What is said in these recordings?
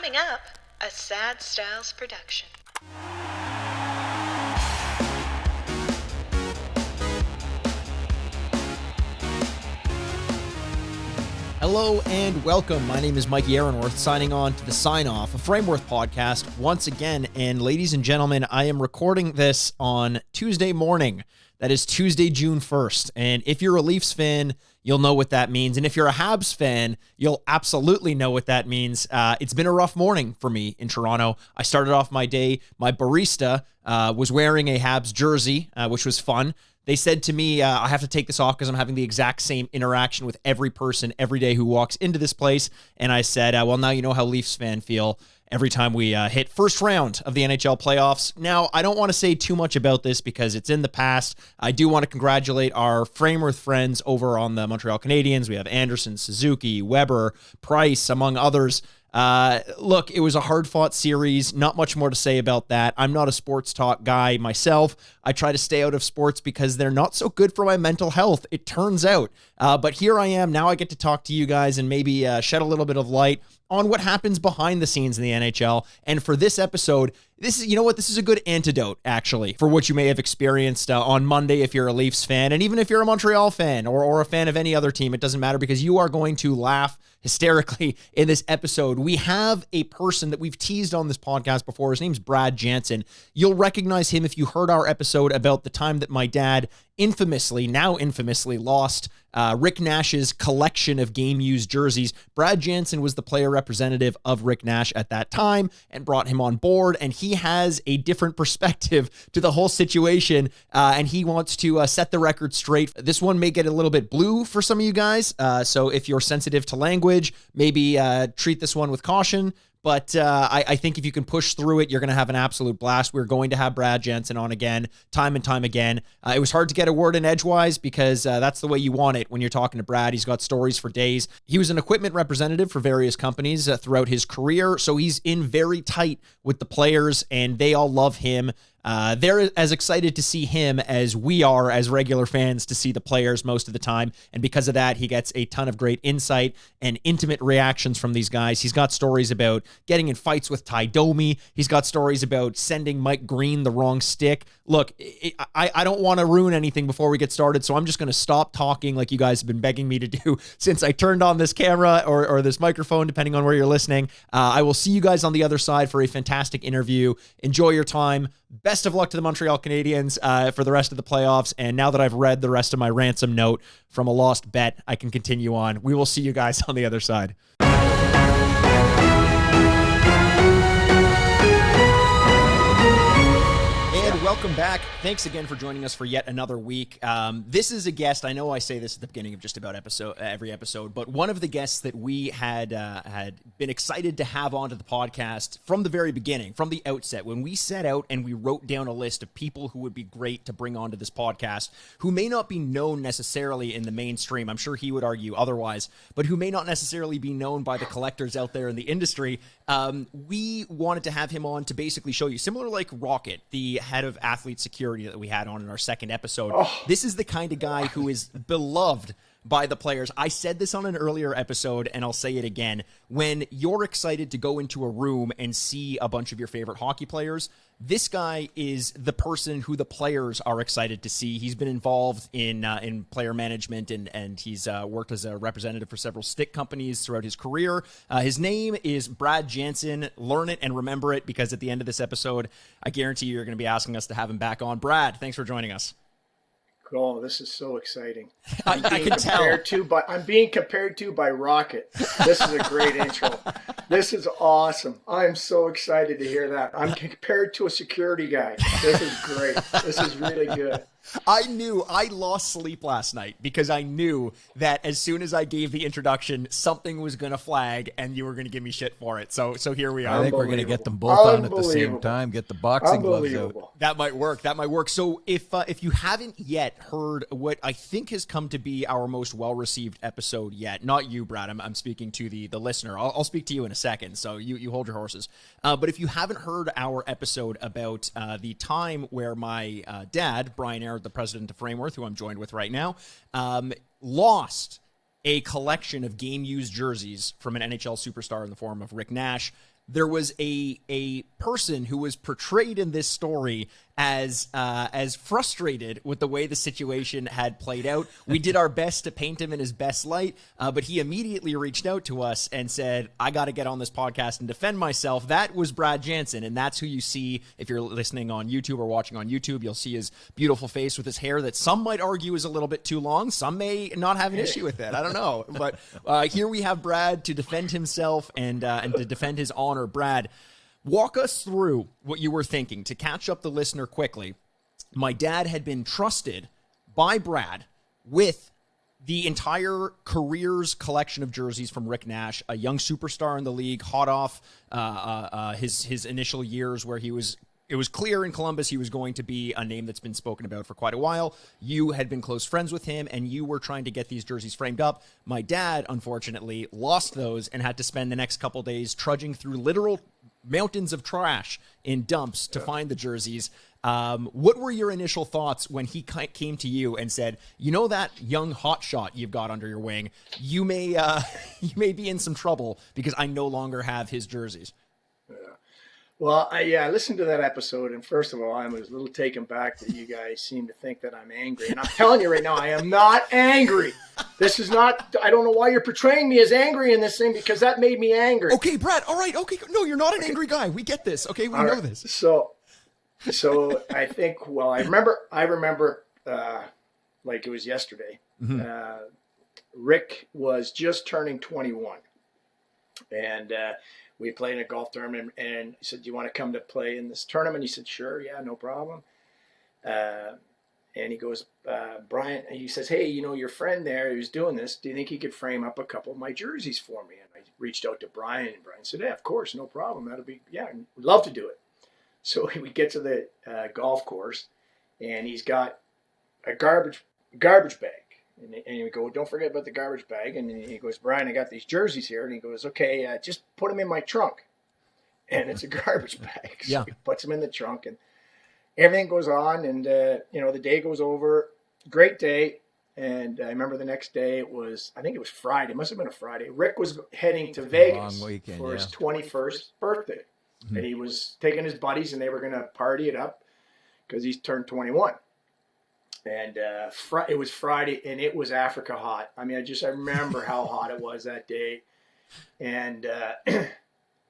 Coming up, a Sad Styles production. Hello and welcome. My name is Mikey Aaronworth, signing on to the sign-off, a Frameworth Podcast once again. And ladies and gentlemen, I am recording this on Tuesday morning. That is Tuesday, June 1st. And if you're a Leafs fan, you'll know what that means. And if you're a Habs fan, you'll absolutely know what that means. It's been a rough morning for me in Toronto. I started off my day. My barista was wearing a Habs jersey, which was fun. They said to me, I have to take this off because I'm having the exact same interaction with every person every day who walks into this place. And I said, well, now you know how Leafs fans feel every time we hit first round of the NHL playoffs. Now, I don't want to say too much about this because it's in the past. I do want to congratulate our Frameworth friends over on the Montreal Canadiens. We have Anderson, Suzuki, Weber, Price, among others. Look, it was a hard-fought series. Not much more to say about that. I'm not a sports talk guy myself. I try to stay out of sports because they're not so good for my mental health, it turns out. But here I am. Now I get to talk to you guys and maybe shed a little bit of light on what happens behind the scenes in the NHL. And for this episode, this is a good antidote, actually, for what you may have experienced on Monday if you're a Leafs fan. And even if you're a Montreal fan or a fan of any other team, it doesn't matter because you are going to laugh hysterically in this episode. We have a person that we've teased on this podcast before. His name's Brad Jansen. You'll recognize him if you heard our episode about the time that my dad infamously lost Rick Nash's collection of game-used jerseys. Brad Jansen was the player representative of Rick Nash at that time and brought him on board, and he has a different perspective to the whole situation, and he wants to set the record straight. This one may get a little bit blue for some of you guys, so if you're sensitive to language, maybe treat this one with caution. But I think if you can push through it, you're going to have an absolute blast. We're going to have Brad Jansen on again, time and time again. It was hard to get a word in edgewise because that's the way you want it when you're talking to Brad. He's got stories for days. He was an equipment representative for various companies throughout his career, so he's in very tight with the players, and they all love him. They're as excited to see him as we are as regular fans to see the players most of the time. And because of that, he gets a ton of great insight and intimate reactions from these guys. He's got stories about getting in fights with Ty Domi. He's got stories about sending Mike Green the wrong stick. Look, I don't want to ruin anything before we get started, so I'm just going to stop talking like you guys have been begging me to do since I turned on this camera or this microphone, depending on where you're listening. I will see you guys on the other side for a fantastic interview. Enjoy your time. Best of luck to the Montreal Canadiens for the rest of the playoffs. And now that I've read the rest of my ransom note from a lost bet, I can continue on. We will see you guys on the other side. Welcome back. Thanks again for joining us for yet another week. This is a guest. I know I say this at the beginning of just about every episode, but one of the guests that we had been excited to have onto the podcast from the very beginning, from the outset, when we set out and we wrote down a list of people who would be great to bring onto this podcast, who may not be known necessarily in the mainstream. I'm sure he would argue otherwise, but who may not necessarily be known by the collectors out there in the industry. We wanted to have him on to basically show you, similar like Rocket, the head of athlete security that we had on in our second episode. This is the kind of guy who is beloved by the players. I said this on an earlier episode, and I'll say it again. When you're excited to go into a room and see a bunch of your favorite hockey players, this guy is the person who the players are excited to see. He's been involved in player management, and he's worked as a representative for several stick companies throughout his career. His name is Brad Jansen. Learn it and remember it, because at the end of this episode, I guarantee you're going to be asking us to have him back on. Brad, thanks for joining us. Oh, this is so exciting. I can tell. I'm being compared to by Rocket. This is a great intro. This is awesome. I'm so excited to hear that. I'm compared to a security guy. This is great. This is really good. I lost sleep last night because I knew that as soon as I gave the introduction, something was going to flag and you were going to give me shit for it. So here we are. I think we're going to get them both on at the same time, get the boxing gloves out. That might work. So if you haven't yet heard what I think has come to be our most well-received episode yet, not you, Brad, I'm speaking to the listener. I'll speak to you in a second, so you hold your horses. But if you haven't heard our episode about the time where my dad, Brian Ayer, the president of Frameworth, who I'm joined with right now, lost a collection of game-used jerseys from an NHL superstar in the form of Rick Nash. there was a person who was portrayed in this story as frustrated with the way the situation had played out. We did our best to paint him in his best light, but he immediately reached out to us and said, I got to get on this podcast and defend myself. That was Brad Jansen, and that's who you see if you're listening on YouTube or watching on YouTube. You'll see his beautiful face with his hair that some might argue is a little bit too long. Some may not have an issue with it. I don't know. But here we have Brad to defend himself and to defend his honor. Brad, walk us through what you were thinking. To catch up the listener quickly, my dad had been trusted by Brad with the entire career's collection of jerseys from Rick Nash, a young superstar in the league, hot off his initial years where it was clear in Columbus he was going to be a name that's been spoken about for quite a while. You had been close friends with him, and you were trying to get these jerseys framed up. My dad, unfortunately, lost those and had to spend the next couple days trudging through literal mountains of trash in dumps to find the jerseys. What were your initial thoughts when he came to you and said, you know that young hotshot you've got under your wing, you may be in some trouble because I no longer have his jerseys? Well, I listened to that episode, and first of all, I was a little taken back that you guys seem to think that I'm angry. And I'm telling you right now, I am not angry. This is not, I don't know why you're portraying me as angry in this thing, because that made me angry. Okay, Brad, all right, okay. No, you're not an angry guy. We get this, okay? We know this. So I think, well, I remember like it was yesterday. Mm-hmm. Rick was just turning 21. And we played in a golf tournament, and he said, do you want to come to play in this tournament? He said, sure, yeah, no problem. And he goes, Brian, he says, hey, you know, your friend there who's doing this, do you think he could frame up a couple of my jerseys for me? And I reached out to Brian, and Brian said, yeah, of course, no problem. That'll be, yeah, we'd love to do it. So we get to the golf course, and he's got a garbage bag. And we go, don't forget about the garbage bag. And he goes, Brian, I got these jerseys here. And he goes, okay, just put them in my trunk. And it's a garbage bag. So yeah. He puts them in the trunk, and everything goes on. And, the day goes over. Great day. And I remember the next day I think it was Friday. It must have been a Friday. Rick was heading to Vegas for his 21st birthday. Mm-hmm. And he was taking his buddies, and they were going to party it up because he's turned 21. And it was Friday, and it was Africa hot. I mean, I remember how hot it was that day. And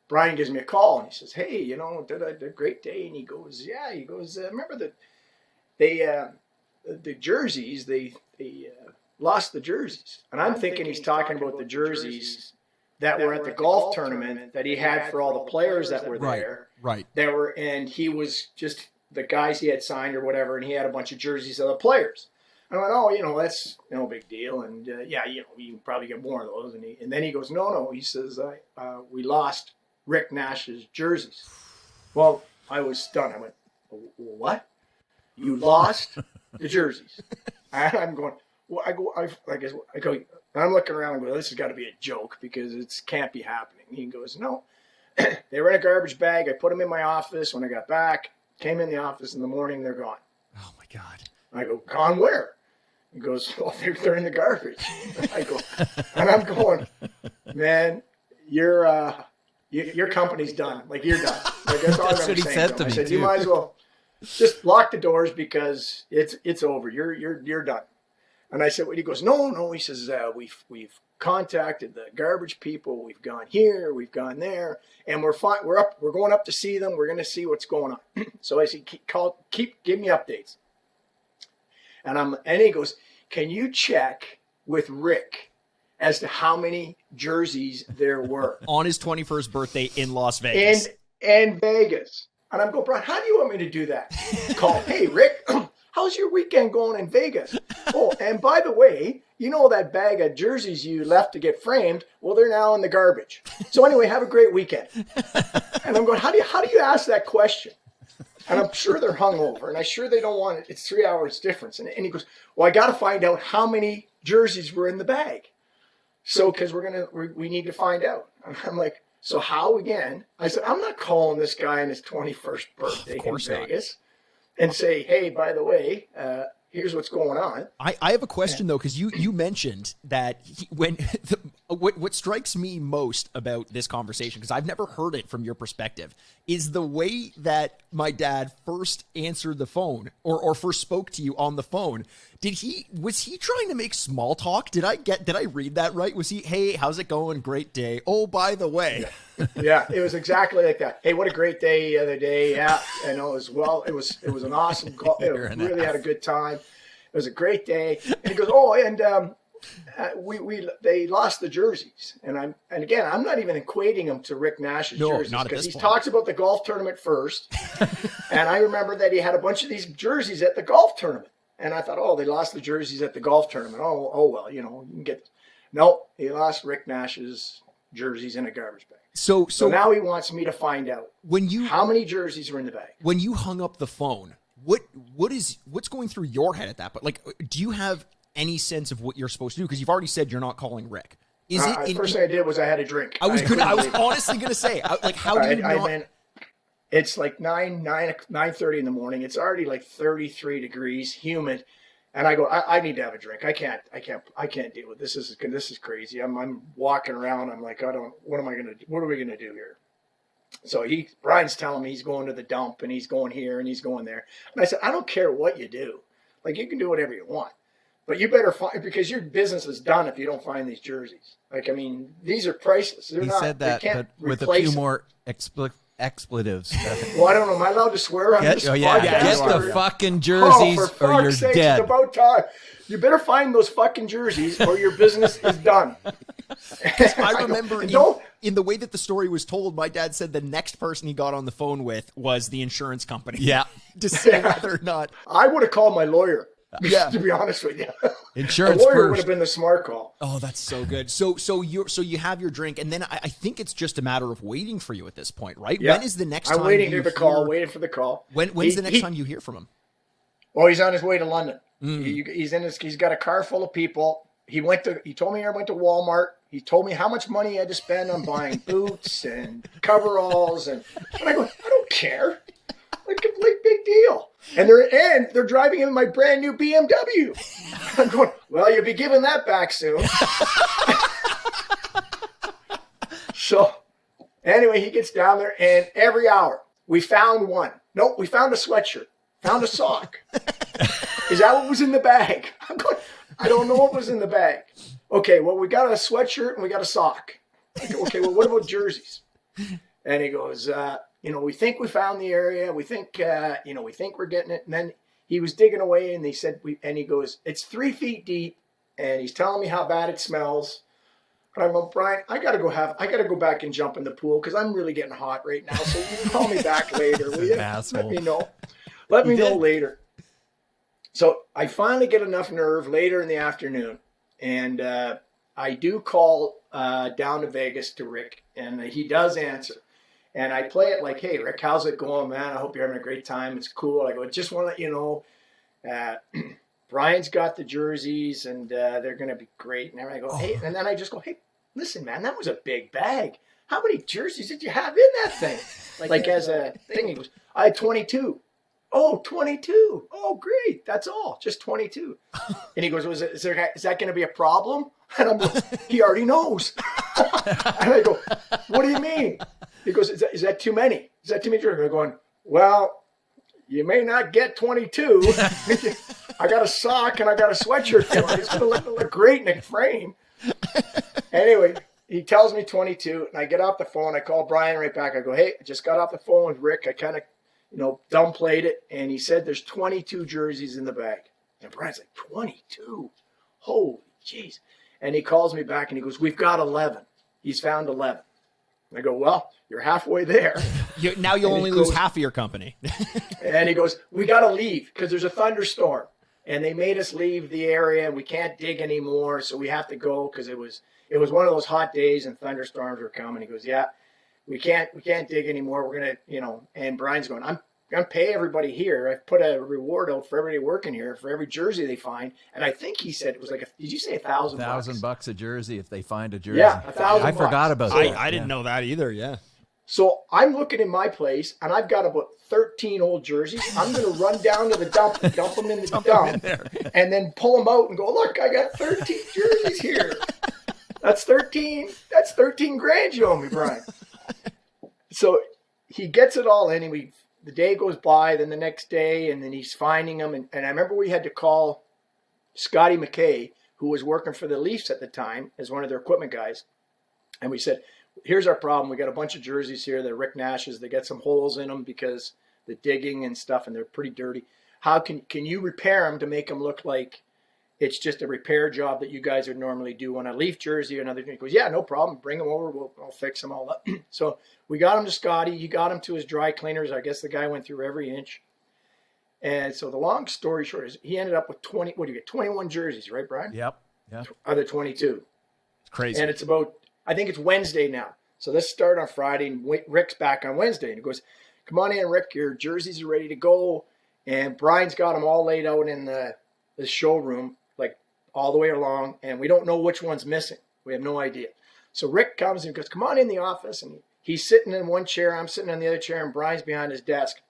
Brian gives me a call, and he says, hey, you know, did a great day. And he goes, yeah. He goes, remember that the jerseys, they lost the jerseys. And I'm thinking he's talking about the jerseys that were at the golf tournament that he had for all the players that were there. Right. And he was just the guys he had signed or whatever, and he had a bunch of jerseys of the players. And I went, oh, you know, that's no big deal. And yeah, you know, you can probably get more of those. And then he goes, no. He says, we lost Rick Nash's jerseys. Well, I was stunned. I went, what? You lost the jerseys? And I'm going, well, I go, I'm looking around and go, this has got to be a joke because it can't be happening. He goes, no, they were in a garbage bag. I put them in my office. When I got back, came in the office in the morning, they're gone. Oh my God. I go, gone where? He goes, well, they're in the garbage. I go, and I'm going, man, your company's done. Like, you're done. Like, that's all That's I'm what he saying said to him. to I me, said, too. you might as well just lock the doors because it's over. You're done. And I said, well, he goes, no. He says, we've contacted the garbage people. We've gone here, we've gone there, and we're fine. We're going up to see them. We're going to see what's going on. So I said, give me updates. And he goes, can you check with Rick as to how many jerseys there were on his 21st birthday in Las Vegas? In Vegas. And I'm going, Brian, how do you want me to do that? Call, hey, Rick, how's your weekend going in Vegas? Oh, and by the way, you know that bag of jerseys you left to get framed? Well, they're now in the garbage. So anyway, have a great weekend. And I'm going, how do you ask that question? And I'm sure they're hungover, and I'm sure they don't want it. It's 3 hours difference. And he goes, well, I got to find out how many jerseys were in the bag. So, because we need to find out. I'm like, so how again? I said, I'm not calling this guy on his 21st birthday in Vegas and say, hey, by the way, here's what's going on. I have a question though, because you mentioned that what strikes me most about this conversation, because I've never heard it from your perspective, is the way that my dad first answered the phone or first spoke to you on the phone. Was he trying to make small talk? Did I read that right? Was he, hey, how's it going? Great day. Oh, by the way. Yeah, it was exactly like that. Hey, what a great day the other day. Yeah, I know as well. It was an awesome call. Really had a good time. It was a great day. And he goes, oh, and they lost the jerseys. And again, I'm not even equating them to Rick Nash's jerseys, because he talks about the golf tournament first. And I remember that he had a bunch of these jerseys at the golf tournament. And I thought, oh, they lost the jerseys at the golf tournament. Oh well, you can get. No, he lost Rick Nash's jerseys in a garbage bag. So now he wants me to find out how many jerseys are in the bag. When you hung up the phone, what's going through your head at that point? Like, do you have any sense of what you're supposed to do? Because you've already said you're not calling Rick. The first thing I did was I had a drink. I was honestly going to say, like, how do you not? It's like 9:30 in the morning. It's already like 33 degrees, humid. And I go, I need to have a drink. I can't deal with this. This is crazy. I'm walking around. I'm like, what are we going to do here? So Brian's telling me he's going to the dump and he's going here and he's going there. And I said, I don't care what you do. Like, you can do whatever you want, but you better find, because your business is done if you don't find these jerseys. Like, I mean, these are priceless. He said that, but with a few more expletives. Well, I don't know. Am I allowed to swear on this podcast? Get the fucking jerseys or you're dead. It's about time. You better find those fucking jerseys or your business is done. I remember in the way that the story was told, my dad said the next person he got on the phone with was the insurance company. Yeah. To say whether or not. I would have called my lawyer. Yeah. To be honest with you. Insurance the lawyer first. would have been the smart call. Oh, that's so good. So you have your drink, and then I think it's just a matter of waiting for you at this point, right? Yeah. When is the next time I'm waiting for the call, waiting for the call. When's the next time you hear from him? Oh, he's on his way to London. He's got a car full of people. He told me I went to Walmart. He told me how much money he had to spend on buying boots and coveralls, and I go, I don't care. Like, complete big deal. And they're driving in my brand new BMW. I'm going, well, you'll be giving that back soon. So anyway, he gets down there, and every hour we found one. Nope, we found a sweatshirt, found a sock. Is that what was in the bag? I'm going, I don't know what was in the bag. Okay, well, we got a sweatshirt and we got a sock. Okay, well, what about jerseys? And he goes, we think we found the area. We think, we think we're getting it. And then he was digging away, and he goes, it's 3 feet deep, and he's telling me how bad it smells. And I go, Brian, I gotta go back and jump in the pool because I'm really getting hot right now. So you can call me back later, will you? Let me know. Let me know later. So I finally get enough nerve later in the afternoon, and I do call down to Vegas to Rick, and he does answer. And I play it like, hey, Rick, how's it going, man? I hope you're having a great time. It's cool. I go, just want to let you know, Brian's got the jerseys, and they're going to be great. And then I go, hey, and then I just go, hey, listen, man, that was a big bag. How many jerseys did you have in that thing? Like as a thing, he goes, I had 22. Oh, 22. Oh, great. That's all. Just 22. And he goes, is that going to be a problem? And I'm like, he already knows. And I go, what do you mean? He goes, is that too many? Is that too many jerseys? I'm going, well, you may not get 22. I got a sock and I got a sweatshirt. It's going to look great in a frame. Anyway, he tells me 22, and I get off the phone. I call Brian right back. I go, hey, I just got off the phone with Rick. I kind of, dumb played it, and he said there's 22 jerseys in the bag. And Brian's like, 22? Holy jeez. And he calls me back, and he goes, we've got 11. He's found 11. I go, well, you're halfway there. Now you'll only lose half of your company. And he goes, we got to leave because there's a thunderstorm. And they made us leave the area. We can't dig anymore, so we have to go because it was one of those hot days and thunderstorms were coming. He goes, yeah, we can't dig anymore. We're going to, and Brian's going, I'm going to pay everybody here. I've put a reward out for everybody working here for every jersey they find. And I think he said it was like, did you say $1,000? $1,000 a jersey if they find a jersey. Yeah, $1,000. I forgot about that. I didn't know that either. Yeah. So I'm looking in my place, and I've got about 13 old jerseys. I'm going to run down to the dump them in the dump, and then pull them out and go, look, I got 13 jerseys here. That's 13 grand you owe me, Brian. So he gets it all in. The day goes by, then the next day, and then he's finding them. And I remember we had to call Scotty McKay, who was working for the Leafs at the time as one of their equipment guys. And we said, here's our problem. We got a bunch of jerseys here. They're Rick Nash's. They got some holes in them because the digging and stuff, and they're pretty dirty. How can you repair them to make them look like it's just a repair job that you guys would normally do on a Leaf jersey or another thing? He goes, yeah, no problem. Bring them over. I'll fix them all up. So we got them to Scotty. He got them to his dry cleaners. I guess the guy went through every inch. And so the long story short is he ended up with 21 jerseys, right, Brian? Yep. Yeah. Other 22. It's crazy. And it's about, I think it's Wednesday now. So this started on Friday, and Rick's back on Wednesday. And he goes, come on in, Rick. Your jerseys are ready to go. And Brian's got them all laid out in the showroom, like all the way along. And we don't know which one's missing. We have no idea. So Rick comes and goes, come on in the office. And he's sitting in one chair. I'm sitting on the other chair. And Brian's behind his desk.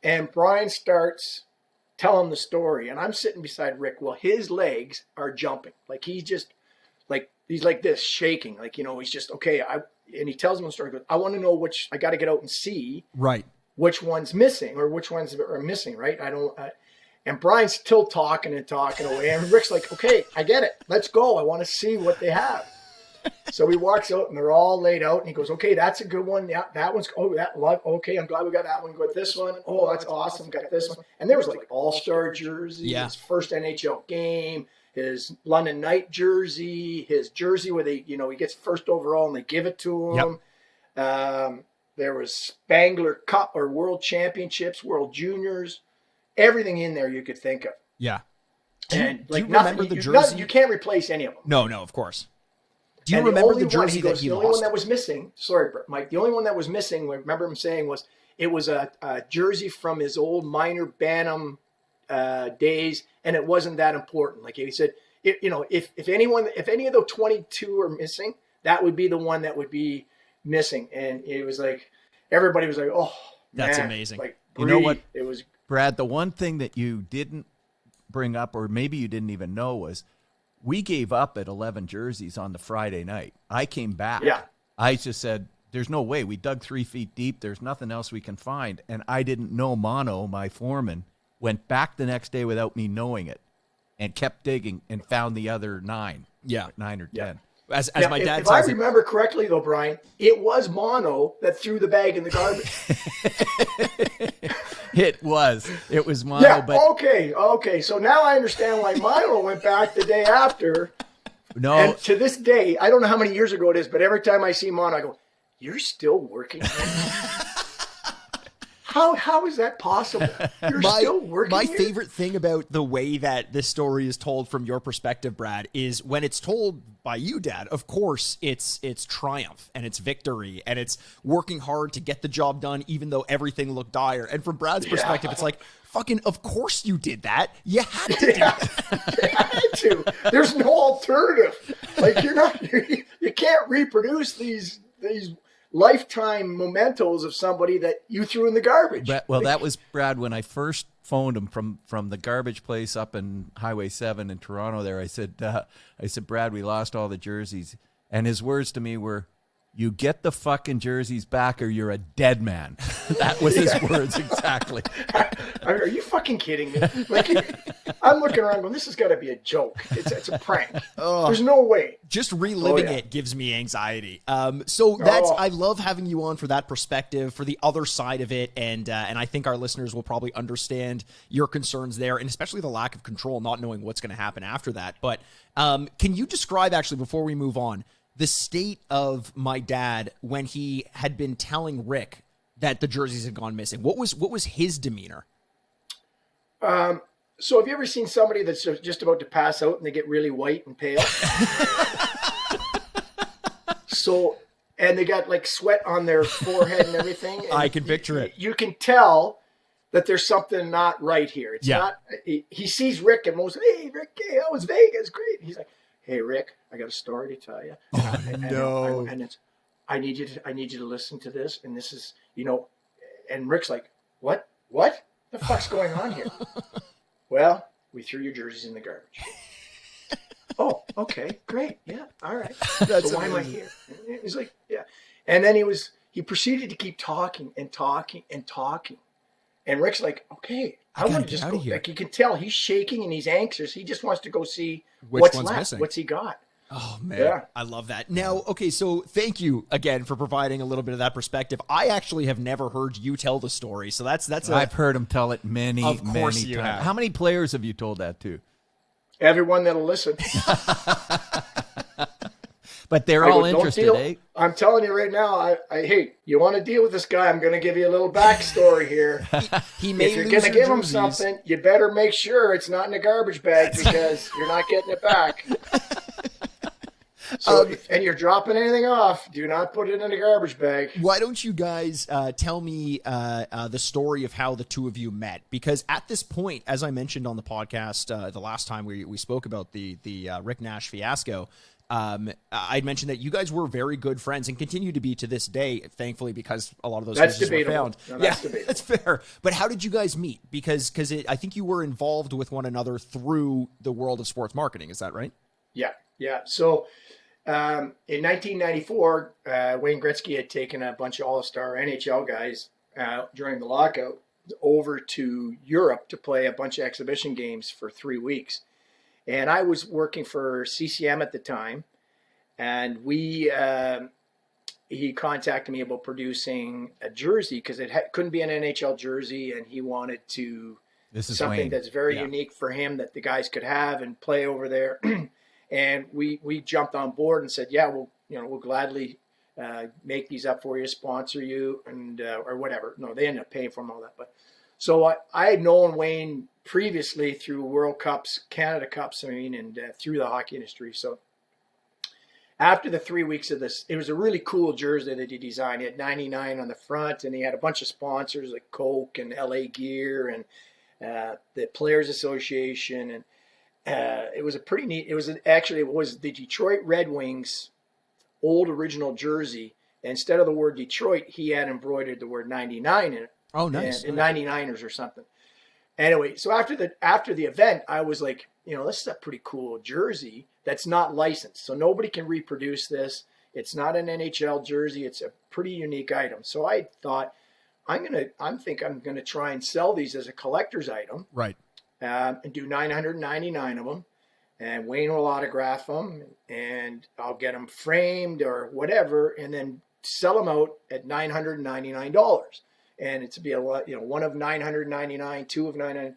And Brian starts telling the story. And I'm sitting beside Rick. Well, his legs are jumping. Like he's like this, shaking. Like, he's just, okay. And he tells him the story. He goes, I want to know I got to get out and see which one's missing or which ones are missing, right? And Brian's still talking away. And Rick's like, okay, I get it. Let's go. I want to see what they have. So he walks out, and they're all laid out. And he goes, okay, that's a good one. Yeah, that one's, okay, I'm glad we got that one. Got this one. Oh, that's awesome. Got this one. And there was like all-star jersey, his first NHL game, his London Knight jersey, his jersey where he gets first overall and they give it to him. Yep. There was Spangler Cup or World Championships, World Juniors, everything in there you could think of. Yeah. Do you remember the jersey? You can't replace any of them. No, of course. Do you remember the jersey that he lost? The only one that was missing, sorry, Mike, the only one that was missing, I remember him saying it was a jersey from his old minor Bantam days, and it wasn't that important. Like he said, if any of the 22 are missing, that would be the one that would be missing. And it was like, everybody was like, oh, that's man. amazing. Like, you know what, it was, Brad, the one thing that you didn't bring up, or maybe you didn't even know, was we gave up at 11 jerseys on the Friday night. I came back. Yeah. I just said, there's no way. We dug 3 feet deep. There's nothing else we can find. And I didn't know Mono, my foreman, went back the next day without me knowing it and kept digging and found the other 9. Yeah. 9 or 10. Yeah. As my dad if I remember correctly, though, Brian, it was Mono that threw the bag in the garbage. It was Mono. Yeah, but okay. So now I understand why Mono went back the day after. No. And to this day, I don't know how many years ago it is, but every time I see Mono, I go, you're still working here? How is that possible? You're still working My here? favorite thing about the way that this story is told from your perspective, Brad, is when it's told by you, Dad, of course, it's triumph and it's victory and it's working hard to get the job done, even though everything looked dire. And from Brad's perspective, it's like, fucking, of course you did that. You had to do that. You had to. There's no alternative. Like, you can't reproduce these lifetime mementos of somebody that you threw in the garbage. Well, that was, Brad, when I first phoned him from the garbage place up in Highway 7 in Toronto there. I said, Brad, we lost all the jerseys. And his words to me were, you get the fucking jerseys back or you're a dead man. That was his words exactly. Are you fucking kidding me? Like, I'm looking around going, this has got to be a joke. It's a prank. There's no way. Just reliving it gives me anxiety. I love having you on for that perspective, for the other side of it, and I think our listeners will probably understand your concerns there, and especially the lack of control, not knowing what's going to happen after that. But can you describe, actually, before we move on, the state of my dad when he had been telling Rick that the jerseys had gone missing? What was his demeanor? So have you ever seen somebody that's just about to pass out and they get really white and pale? And they got like sweat on their forehead and everything. And I can picture it. You can tell that there's something not right here. It's not. He sees Rick and most, hey, Rick, hey, that was Vegas, great. He's like, hey, Rick, I got a story to tell you. No. And it's, I need you to listen to this. And this is, and Rick's like, what the fuck's going on here? Well, we threw your jerseys in the garbage. Oh, okay, great. Yeah. All right. That's so why am I amazing. here? And he's like, yeah. And then he proceeded to keep talking and talking and talking. And Rick's like, okay, I want to just go. Like, you can tell he's shaking and he's anxious. He just wants to go see what's one's left. missing. What's he got? Oh man, Yeah. I love that. Now, okay, so thank you again for providing a little bit of that perspective. I actually have never heard you tell the story, so that's I've heard him tell it many Of course many you times. have. How many players have you told that to? Everyone that'll listen. But they're I go, all "Don't interested, deal." eh? I'm telling you right now, hey, you want to deal with this guy? I'm going to give you a little backstory here. he may If you're lose going to your give him jerseys. something, you better make sure it's not in a garbage bag because you're not getting it back. So, and you're dropping anything off, do not put it in a garbage bag. Why don't you guys tell me the story of how the two of you met? Because at this point, as I mentioned on the podcast the last time we spoke about the Rick Nash fiasco, I'd mentioned that you guys were very good friends and continue to be to this day, thankfully, because a lot of those That's jerseys were debatable. found. No, that's yeah, debatable. that's fair. But how did you guys meet? Because I think you were involved with one another through the world of sports marketing. Is that right? Yeah. So in 1994, Wayne Gretzky had taken a bunch of all-star NHL guys during the lockout over to Europe to play a bunch of exhibition games for 3 weeks. And I was working for CCM at the time, and he contacted me about producing a jersey because it couldn't be an NHL jersey, and he wanted to This is something Wayne. that's very Yeah. unique for him that the guys could have and play over there. And we jumped on board and said, yeah, we'll gladly make these up for you, sponsor you, and or whatever. No, they ended up paying for them, all that. But so I had known Wayne previously through World Cups, Canada Cups, and through the hockey industry. So after the 3 weeks of this, it was a really cool jersey that he designed. He had 99 on the front, and he had a bunch of sponsors like Coke and LA Gear and the Players Association. And it was a pretty neat, it was the Detroit Red Wings old original jersey. Instead of the word Detroit, he had embroidered the word 99 in it. Oh, nice. And 99ers or something. Anyway, so after the event, I was like, this is a pretty cool jersey that's not licensed. So nobody can reproduce this. It's not an NHL jersey. It's a pretty unique item. So I thought, I'm going to try and sell these as a collector's item. Right. And do 999 of them. And Wayne will autograph them, and I'll get them framed or whatever, and then sell them out at $999. And it's to be one of 999, two of 999.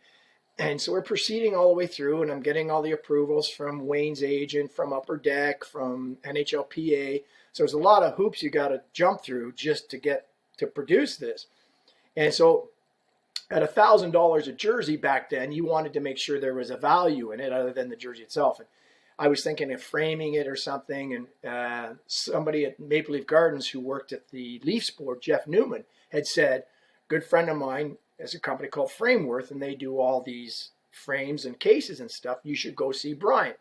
And so we're proceeding all the way through, and I'm getting all the approvals from Wayne's agent, from Upper Deck, from NHLPA. So there's a lot of hoops you got to jump through just to get to produce this. And so at $1,000 a jersey back then, you wanted to make sure there was a value in it other than the jersey itself. And I was thinking of framing it or something. And somebody at Maple Leaf Gardens who worked at the Leafs board, Jeff Newman, had said, good friend of mine has a company called Frameworth, and they do all these frames and cases and stuff. You should go see Brian.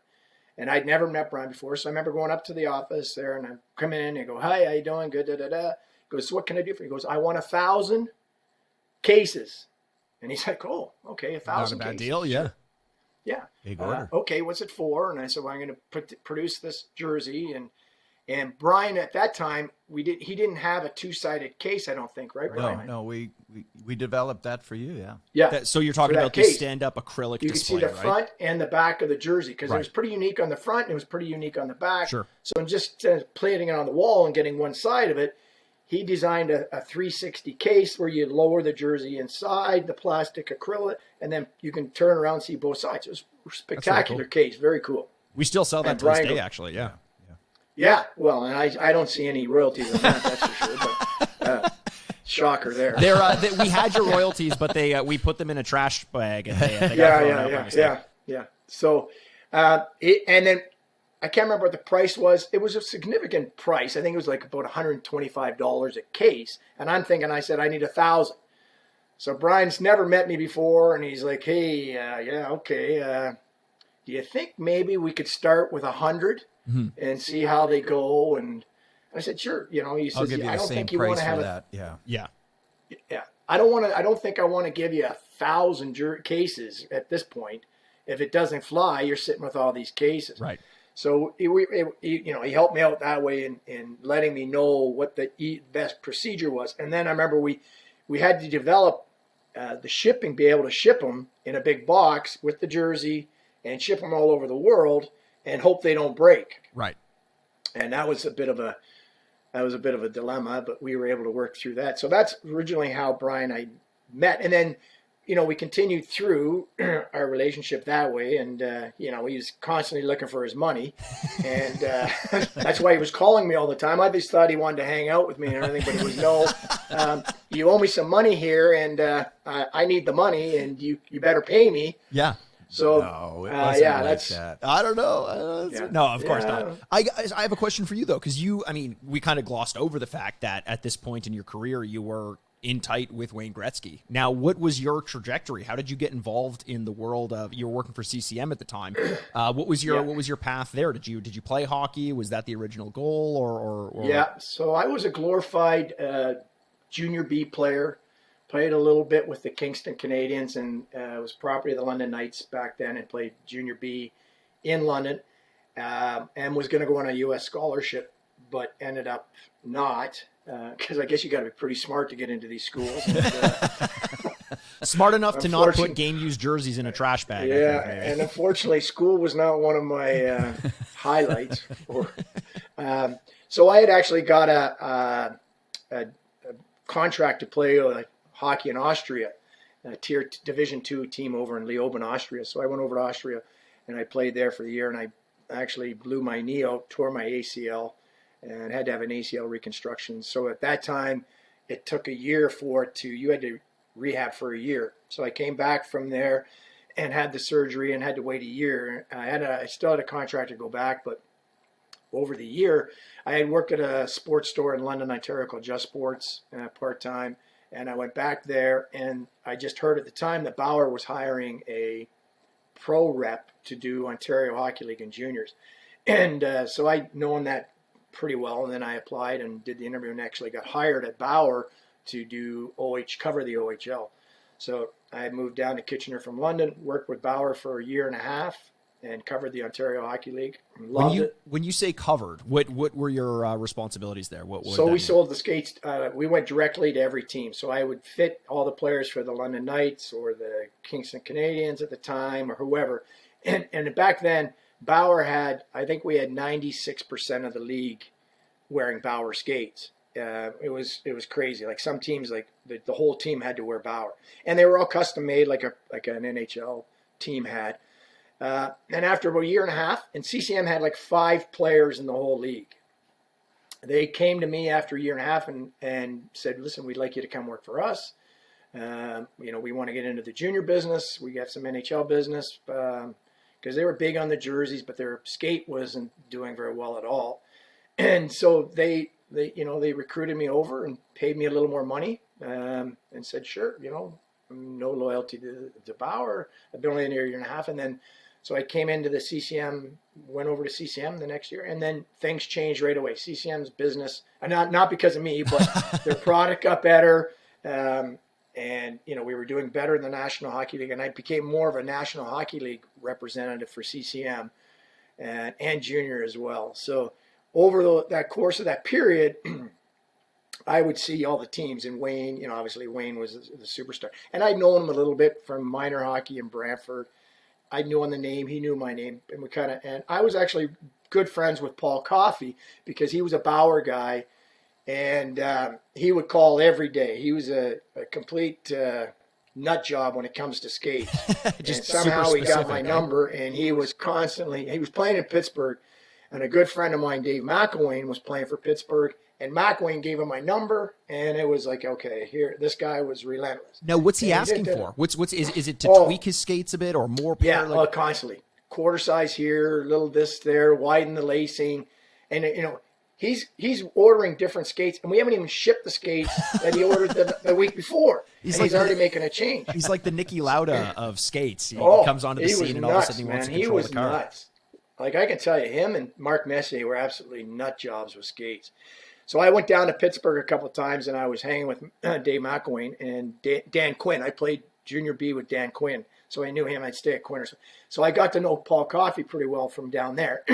And I'd never met Brian before, so I remember going up to the office there, and I come in and go, hi, how you doing? Good, da-da-da. He goes, so what can I do for you? He goes, I want 1,000 cases. And he's like, oh, okay, 1,000 Not a bad cases. deal, yeah. Sure. Yeah. Big order. Okay, what's it for? And I said, well, I'm going to produce this jersey. And Brian, at that time, he didn't have a two-sided case, I don't think, right, Brian? No, we developed that for you, yeah. Yeah. So you're talking For that about this case, stand-up acrylic you could display, see the right? front and the back of the jersey because Right. it was pretty unique on the front and it was pretty unique on the back. Sure. So just plating it on the wall and getting one side of it, he designed a 360 case where you lower the jersey inside the plastic acrylic, and then you can turn around and see both sides. It was a spectacular case, very cool. We still sell that And to this Brian day, actually, yeah. Yeah, well, and I don't see any royalties on that, that's for sure. But shocker there. We had your royalties, but we put them in a trash bag. And they got thrown out by mistake. Yeah. So, and then I can't remember what the price was. It was a significant price. I think it was like about $125 a case. And I'm thinking, I said, I need 1,000. So Brian's never met me before, and he's like, hey, okay. Do you think maybe we could start with 100 and see how they go? And I said, sure. You know, he I'll says, give you I the don't same think you want price to for have that. Yeah. Yeah. Yeah. I don't think I want to give you 1,000 cases at this point. If it doesn't fly, you're sitting with all these cases. Right. So he helped me out that way in letting me know what the best procedure was. And then I remember we had to develop the shipping, be able to ship them in a big box with the jersey and ship them all over the world and hope they don't break. Right. And that was a bit of a dilemma, but we were able to work through that. So that's originally how Brian and I met. And then, we continued through our relationship that way. And, he was constantly looking for his money. And that's why he was calling me all the time. I just thought he wanted to hang out with me and everything, but it was no, you owe me some money here and I need the money and you better pay me. Yeah. So, No, it wasn't like that's that. I don't know. Yeah. No, of course Yeah. not. I have a question for you though, because we kind of glossed over the fact that at this point in your career, you were in tight with Wayne Gretzky. Now, what was your trajectory? How did you get involved in the world of? You were working for CCM at the time. What was your path there? Did you play hockey? Was that the original goal, or? Yeah. So I was a glorified junior B player. Played a little bit with the Kingston Canadians and was property of the London Knights back then and played junior B in London and was going to go on a U.S. scholarship, but ended up not because I guess you got to be pretty smart to get into these schools. And, smart enough to not put game-used jerseys in a trash bag. Yeah, and unfortunately, school was not one of my highlights. So I had actually got a contract to play hockey in Austria, a tier Division II team over in Leoben, Austria. So I went over to Austria and I played there for the year, and I actually blew my knee out, tore my ACL, and had to have an ACL reconstruction. So at that time, it took a year you had to rehab for a year. So I came back from there and had the surgery and had to wait a year. I still had a contract to go back, but over the year, I had worked at a sports store in London, Ontario called Just Sports part-time. And I went back there, and I just heard at the time that Bauer was hiring a pro rep to do Ontario Hockey League and juniors. And so I'd known that pretty well, and then I applied and did the interview and actually got hired at Bauer to cover the OHL. So I moved down to Kitchener from London, worked with Bauer for a year and a half, and covered the Ontario Hockey League. Loved it. When you say covered, what were your responsibilities there? So we sold the skates. We went directly to every team. So I would fit all the players for the London Knights or the Kingston Canadians at the time or whoever. And back then, Bauer I think we had 96% of the league wearing Bauer skates. It was crazy. Like some teams, like the whole team had to wear Bauer. And they were all custom made like an NHL team had. And after about a year and a half, and CCM had like 5 players in the whole league. They came to me after a year and a half and said, listen, we'd like you to come work for us. We want to get into the junior business. We got some NHL business because they were big on the jerseys, but their skate wasn't doing very well at all. And so they recruited me over and paid me a little more money and said, sure, no loyalty to Bauer. I've been only in there a year and a half. And then, so I came into the CCM, went over to CCM the next year, and then things changed right away. CCM's business, and not because of me, but their product got better. And, we were doing better in the National Hockey League, and I became more of a National Hockey League representative for CCM and junior as well. So over that course of that period, I would see all the teams, and Wayne, obviously Wayne was the superstar. And I'd known him a little bit from minor hockey in Brantford. I knew on the name, he knew my name, and I was actually good friends with Paul Coffey because he was a Bauer guy, and he would call every day. He was a complete nut job when it comes to skates. Just and somehow he got specific, my number, and he was playing in Pittsburgh, and a good friend of mine, Dave McElwain, was playing for Pittsburgh. And McElwain gave him my number, and it was like, okay, here, this guy was relentless. Now, what's he asking for? Is it to tweak his skates a bit or more? Yeah, constantly. Quarter size here, little this there, widen the lacing, and he's ordering different skates, and we haven't even shipped the skates that he ordered the week before. He's already making a change. He's like the Nicky Lauda of skates. He comes onto the scene and all of a sudden he wants to control the car. Nuts. Like I can tell you, him and Mark Messier were absolutely nut jobs with skates. So I went down to Pittsburgh a couple of times, and I was hanging with Dave McElwain and Dan Quinn. I played junior B with Dan Quinn, so I knew him. I'd stay at Quinn. So I got to know Paul Coffey pretty well from down there.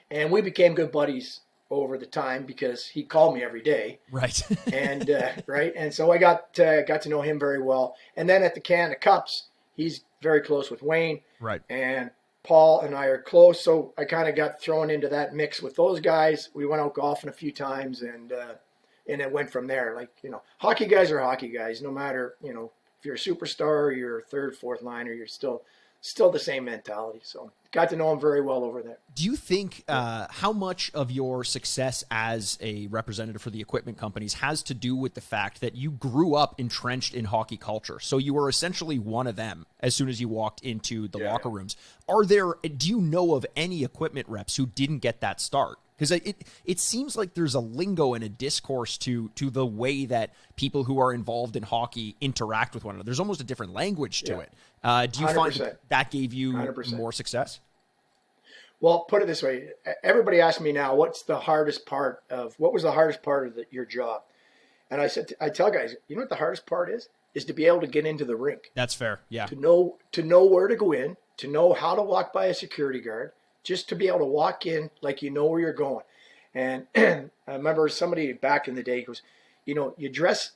And we became good buddies over the time because he called me every day. Right. And right. And so I got to know him very well. And then at the Canada Cups, he's very close with Wayne. Right. And Paul and I are close. So I kind of got thrown into that mix with those guys. We went out golfing a few times, and it went from there. Like, hockey guys are hockey guys, no matter, if you're a superstar or you're a third, fourth liner, you're still the same mentality. So got to know him very well over there. Do you think how much of your success as a representative for the equipment companies has to do with the fact that you grew up entrenched in hockey culture? So you were essentially one of them as soon as you walked into the locker rooms. Do you know of any equipment reps who didn't get that start? Because it seems like there's a lingo and a discourse to the way that people who are involved in hockey interact with one another. There's almost a different language to it. Do you 100%. Find that gave you 100%. More success? Well, put it this way. Everybody asks me now, what was the hardest part of your job? And I tell guys, you know what the hardest part is to be able to get into the rink. That's fair. Yeah. To know where to go in, to know how to walk by a security guard, just to be able to walk in like you know where you're going. And I remember somebody back in the day goes, you dress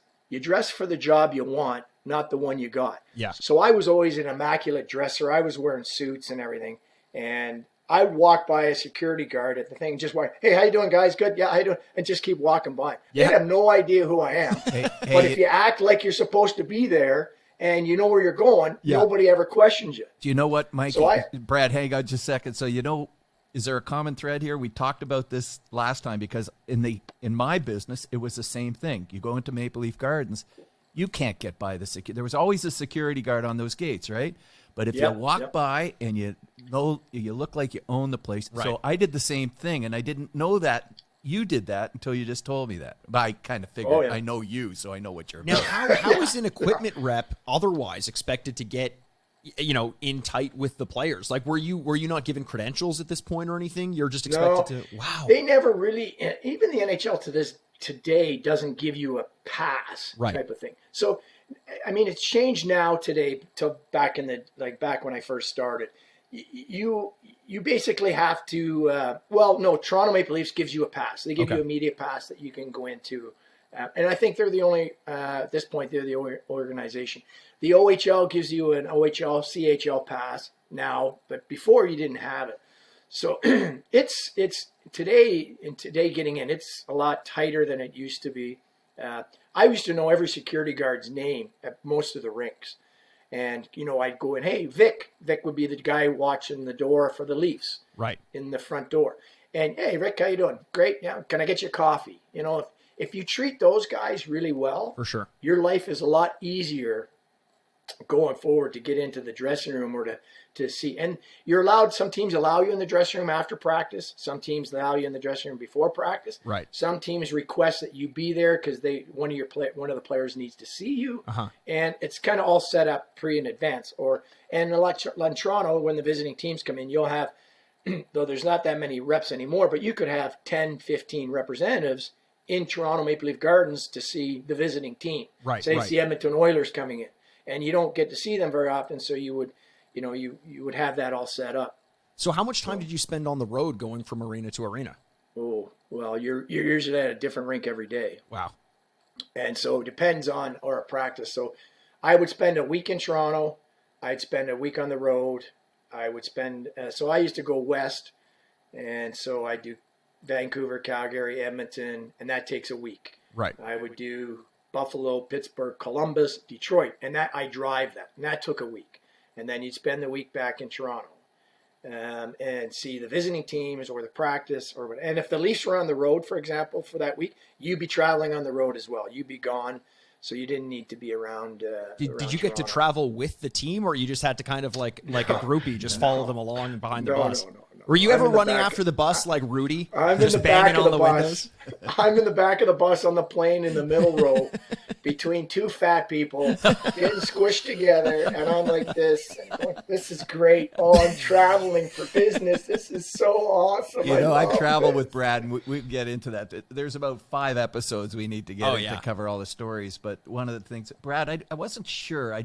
for the job you want, not the one you got. Yeah. So I was always an immaculate dresser. I was wearing suits and everything. And I walk by a security guard at the thing, just walk, hey, how you doing, guys? Good. Yeah, how you doing? And just keep walking by. Yeah. They have no idea who I am. But if you act like you're supposed to be there and you know where you're going, nobody ever questions you. Do you know what, Mike? Brad, hang on just a second. So, is there a common thread here? We talked about this last time because in my business, it was the same thing. You go into Maple Leaf Gardens, you can't get by the security. There was always a security guard on those gates, right? But if you walk by and you look like you own the place. Right. So I did the same thing, and I didn't know that you did that until you just told me that. But I kind of figured I know you, so I know what you're about. Now, how is an equipment rep otherwise expected to get, in tight with the players? Like, were you not given credentials at this point or anything? You're just expected to. Wow. They never really. Even the NHL today doesn't give you a pass type of thing. So, I mean, it's changed now today to back when I first started. You basically have to. Toronto Maple Leafs gives you a pass. They give you a media pass that you can go into. And I think they're the only, at this point, they're the only organization. The OHL gives you an OHL, CHL pass now, but before you didn't have it. So it's today getting in, it's a lot tighter than it used to be. I used to know every security guard's name at most of the rinks. And, I'd go in, hey, Vic. Vic would be the guy watching the door for the Leafs. Right. In the front door. And, hey, Rick, how you doing? Great. Yeah. Can I get you coffee? If you treat those guys really well, for sure, your life is a lot easier going forward to get into the dressing room or to see. And you're allowed, some teams allow you in the dressing room after practice. Some teams allow you in the dressing room before practice. Right. Some teams request that you be there because one of the players needs to see you. And it's kind of all set up in advance. And in Toronto, when the visiting teams come in, you'll have, though there's not that many reps anymore, but you could have 10, 15 representatives in Toronto Maple Leaf Gardens to see the visiting team. Right. Say it's the Edmonton Oilers coming in, and you don't get to see them very often, so you would have that all set up. So how much time did you spend on the road going from arena to arena? Oh, well, you're usually at a different rink every day. Wow. And so it depends on our practice. So I would spend a week in Toronto. I'd spend a week on the road. I would spend so I used to go west, and so I do Vancouver, Calgary, Edmonton, and that takes a week. Right. I would do Buffalo, Pittsburgh, Columbus, Detroit, and I drive that, and that took a week. And then you'd spend the week back in Toronto and see the visiting teams or the practice and if the Leafs were on the road, for example, for that week, you'd be traveling on the road as well. You'd be gone, so you didn't need to be around. Did you get to travel with the team, or you just had to kind of like a groupie, just follow them along behind the bus? No. Were you ever running after the bus like Rudy? I'm just in the back banging of on the the bus. windows? I'm in the back of the bus on the plane in the middle row, between two fat people getting squished together, and I'm like this. And going, this is great. Oh, I'm traveling for business. This is so awesome. You know, I travel this. with Brad, and we get into that. There's about 5 episodes we need to get in to cover all the stories. But one of the things, Brad, I wasn't sure.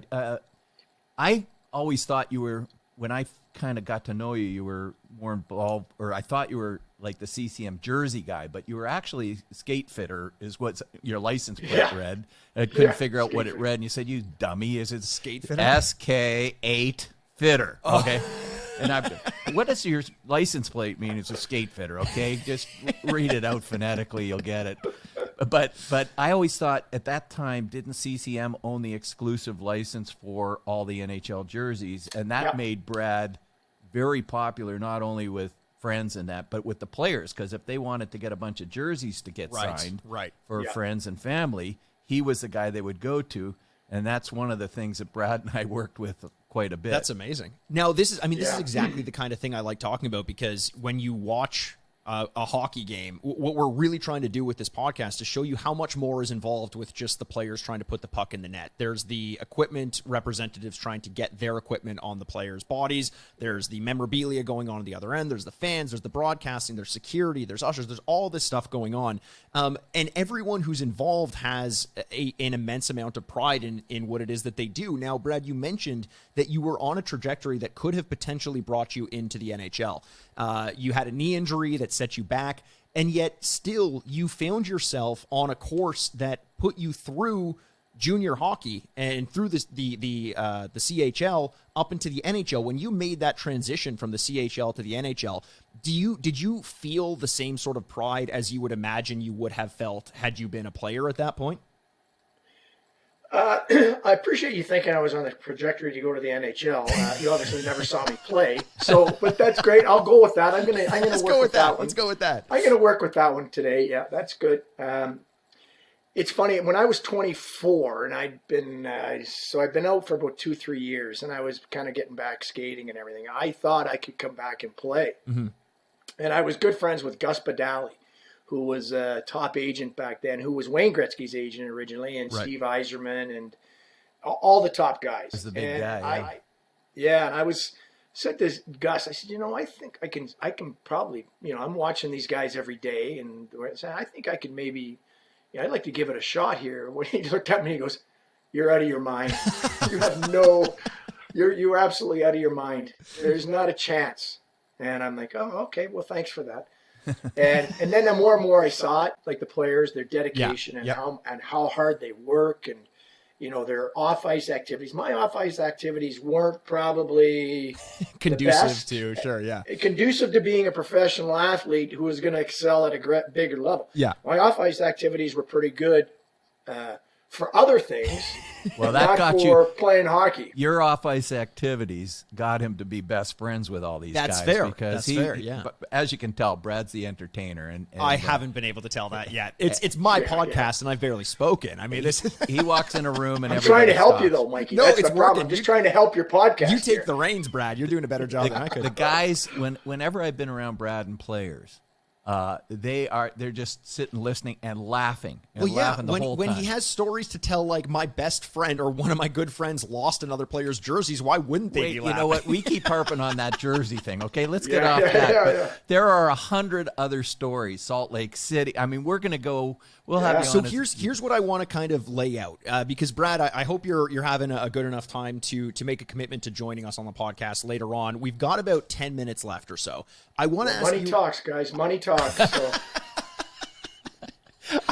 I always thought you were, when I kind of got to know you, you were more involved, or I thought you were like the CCM jersey guy, but you were actually skate fitter is what your license plate read. I couldn't figure out what it read, and you said, you dummy, is it skate fitter? SK8 fitter. Okay. And what does your license plate mean? It's a skate fitter, okay? Just read it out phonetically, you'll get it. But I always thought at that time, didn't CCM own the exclusive license for all the NHL jerseys? And that made Brad very popular, not only with friends and that, but with the players. Because if they wanted to get a bunch of jerseys to get signed for friends and family, he was the guy they would go to. And that's one of the things that Brad and I worked with quite a bit. That's amazing. Now, this is exactly the kind of thing I like talking about, because when you watch a hockey game, what we're really trying to do with this podcast is show you how much more is involved with just the players trying to put the puck in the net. There's the equipment representatives trying to get their equipment on the players' bodies. There's the memorabilia going on at the other end. There's the fans. There's the broadcasting. There's security. There's ushers. There's all this stuff going on. And everyone who's involved has an immense amount of pride in what it is that they do. Now, Brad, you mentioned that you were on a trajectory that could have potentially brought you into the NHL. You had a knee injury that set you back, and yet still you found yourself on a course that put you through junior hockey and through the CHL up into the NHL. When you made that transition from the CHL to the NHL, did you feel the same sort of pride as you would imagine you would have felt had you been a player at that point? I appreciate you thinking I was on the trajectory to go to the NHL. You obviously never saw me play, but that's great. I'll go with that. I'm gonna work with that one. Let's go with that. I'm gonna work with that one today. Yeah, that's good. It's funny, when I was 24, and I've been out for about 2-3 years, and I was kind of getting back skating and everything. I thought I could come back and play, and I was good friends with Gus Badali, who was a top agent back then, who was Wayne Gretzky's agent originally, and Steve Yzerman, and all the top guys. He's the big guy. And I said to Gus, I said, I think I can probably, I'm watching these guys every day, and I think I could maybe, I'd like to give it a shot here. When he looked at me, he goes, "You're out of your mind. You have you're absolutely out of your mind. There's not a chance." And I'm like, "Oh, okay. Well, thanks for that." And then the more and more I saw it, like the players, their dedication and how hard they work, and their off-ice activities. My off-ice activities weren't probably conducive conducive to being a professional athlete who was going to excel at a bigger level. Yeah, my off-ice activities were pretty good for other things. Well, that not got for you playing hockey. Your off-ice activities got him to be best friends with all these guys. That's fair. Because That's fair, yeah. But as you can tell, Brad's the entertainer, and I haven't been able to tell that yet. It's my podcast, and I've barely spoken. I mean, he walks in a room, and I'm trying to help you, though, Mikey. No, That's it's the problem. working. I'm just trying to help your podcast. You take the reins, Brad. You're doing a better job than I could. The guys, whenever I've been around Brad and players, they're just sitting listening and laughing laughing the whole time. When he has stories to tell, like my best friend or one of my good friends lost another player's jerseys, why wouldn't they be laughing? You know what? We keep harping on that jersey thing. Okay, let's get off that. There are 100 other stories. Salt Lake City. I mean, we're going to go. We'll have you on. So here's what I want to kind of lay out, because Brad, I hope you're having a good enough time to make a commitment to joining us on the podcast later on. We've got about 10 minutes left or so. I want to ask money talks, guys. Money talks. So.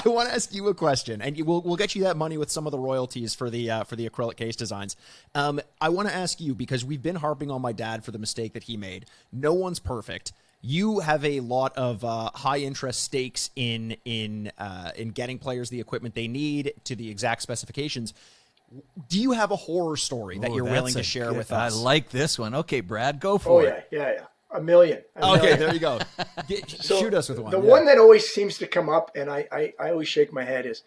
I want to ask you a question, and we'll get you that money with some of the royalties for the acrylic case designs. I want to ask you, because we've been harping on my dad for the mistake that he made. No one's perfect. You have a lot of high interest stakes in getting players the equipment they need to the exact specifications. Do you have a horror story that you're willing to share with us? I like this one. Okay, Brad, go for it. Yeah. A million. Okay, there you go. Shoot us with one. The one that always seems to come up, and I always shake my head, is,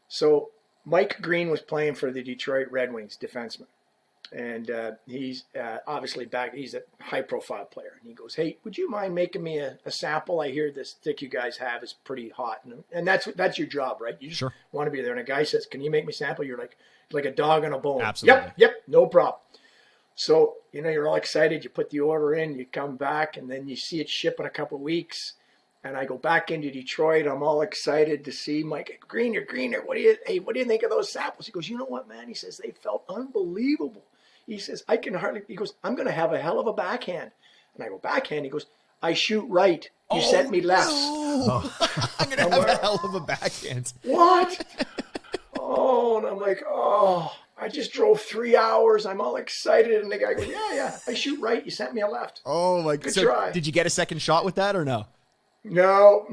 so Mike Green was playing for the Detroit Red Wings, defenseman. And he's obviously back. He's a high-profile player. And he goes, "Hey, would you mind making me a sample? I hear this stick you guys have is pretty hot." And that's your job, right? You just want to be there. And a guy says, "Can you make me a sample?" You're like a dog on a bone. Absolutely. Yep, no problem. So, you're all excited. You put the order in. You come back, and then you see it ship in a couple of weeks. And I go back into Detroit. I'm all excited to see Mike Greener. What do you think of those samples? He goes, "You know what, man?" He says, "They felt unbelievable." He says, he goes, "I'm going to have a hell of a backhand." And I go, "Backhand?" He goes, "I shoot right. You sent me left." No. I'm going to have a hell of a backhand. What? And I'm like, I just drove 3 hours. I'm all excited. And the guy goes, yeah, I shoot right. You sent me a left. Oh, my God. Good try. Did you get a second shot with that or no? No.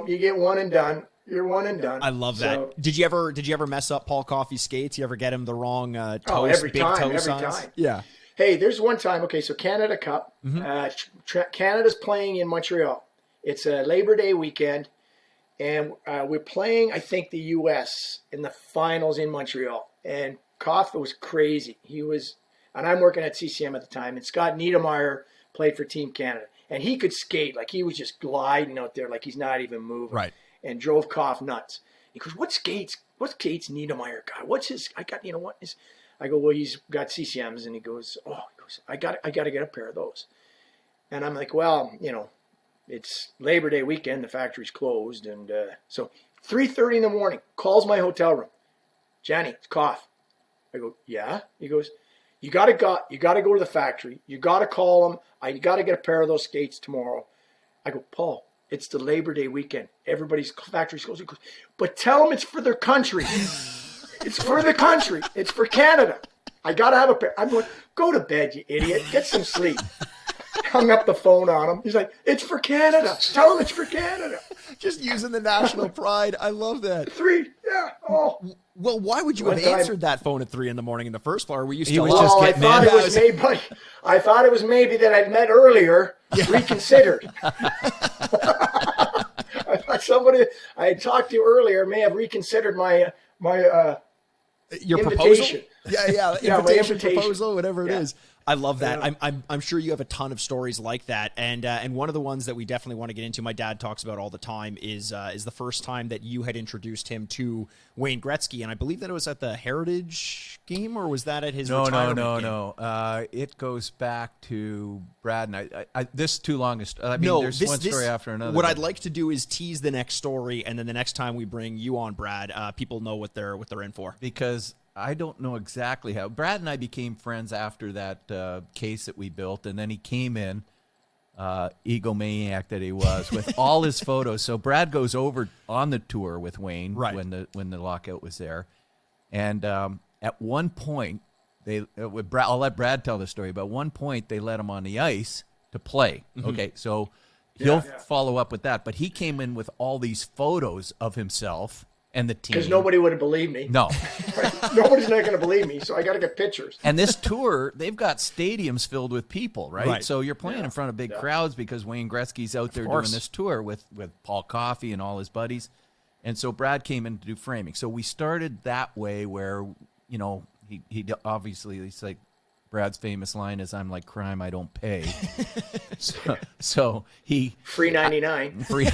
You get one and done. You're one and done. I love that. So, Did you ever mess up Paul Coffey's skates? You ever get him the wrong toe? every big time, toe every size? time. Yeah. Hey, there's one time. Okay, so Canada Cup. Canada's playing in Montreal. It's a Labor Day weekend, and we're playing, I think, the U.S. in the finals in Montreal. And Coffey was crazy. And I'm working at CCM at the time, and Scott Niedermayer played for Team Canada. And he could skate, like he was just gliding out there like he's not even moving. Right. And drove Coff nuts. He goes, What skates Niedermayer got? What's his, I go, "Well, he's got CCMs." And he goes, I got to get a pair of those. And I'm like, well, it's Labor Day weekend. The factory's closed. And so 3:30 in the morning, calls my hotel room. "Johnny, it's Coff." I go, "Yeah." He goes, You got to go to the factory. You got to call them. I got to get a pair of those skates tomorrow. I go, "Paul, it's the Labor Day weekend. Everybody's factory's closed." He goes, "But tell them it's for their country. It's for the country. It's for Canada. I got to have a pair." I'm going, "Go to bed, you idiot. Get some sleep." Hung up the phone on him. He's like, "It's for Canada. Tell him it's for Canada." Just using the national pride. I love that. 3, yeah. Well, why would you have answered that phone at 3 a.m. in the first place? Were you still was just I getting thought in. I thought it was maybe that I'd met earlier, reconsidered. I thought somebody I had talked to earlier may have reconsidered my your invitation. proposal? Yeah, my invitation. proposal, whatever it is. I love that. Yeah. I'm sure you have a ton of stories like that, and one of the ones that we definitely want to get into, my dad talks about all the time, is the first time that you had introduced him to Wayne Gretzky, and I believe that it was at the Heritage game, or was that at his retirement game? No. It goes back to Brad and I. This is too long. There's one story after another. What I'd like to do is tease the next story, and then the next time we bring you on, Brad, people know what they're in for. Because I don't know exactly how. Brad and I became friends after that case that we built, and then he came in, egomaniac that he was, with all his photos. So Brad goes over on the tour with Wayne when the lockout was there, and at one point I'll let Brad tell the story. But at one point they let him on the ice to play. Mm-hmm. Okay, so he'll follow up with that. But he came in with all these photos of himself and the team. Because nobody would have believed me. No. Right? Nobody's not going to believe me, so I got to get pictures. And this tour, they've got stadiums filled with people, right? So you're playing in front of big crowds because Wayne Gretzky's out there doing this tour with Paul Coffey and all his buddies. And so Brad came in to do framing. So we started that way where, he obviously, he's like, Brad's famous line is, "I'm like crime, I don't pay." so he... Free 99. Free...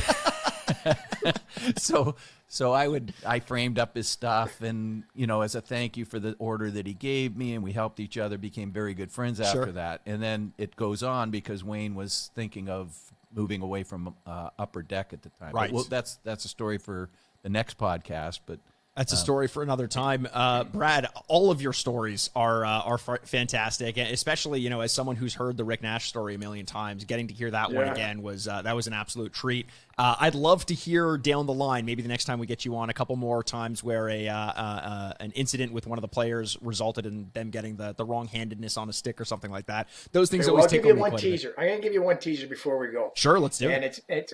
So I framed up his stuff, and as a thank you for the order that he gave me, and we helped each other, became very good friends after that. And then it goes on because Wayne was thinking of moving away from Upper Deck at the time. Right. Well, that's a story for the next podcast, but that's a story for another time. Brad, all of your stories are fantastic, and especially as someone who's heard the Rick Nash story a million times, getting to hear that one again was an absolute treat. I'd love to hear down the line, maybe the next time we get you on, a couple more times where an incident with one of the players resulted in them getting the wrong-handedness on a stick or something like that. Those things always tickle me. I'll give you one teaser. I'm going to give you one teaser before we go. Sure, let's do it. And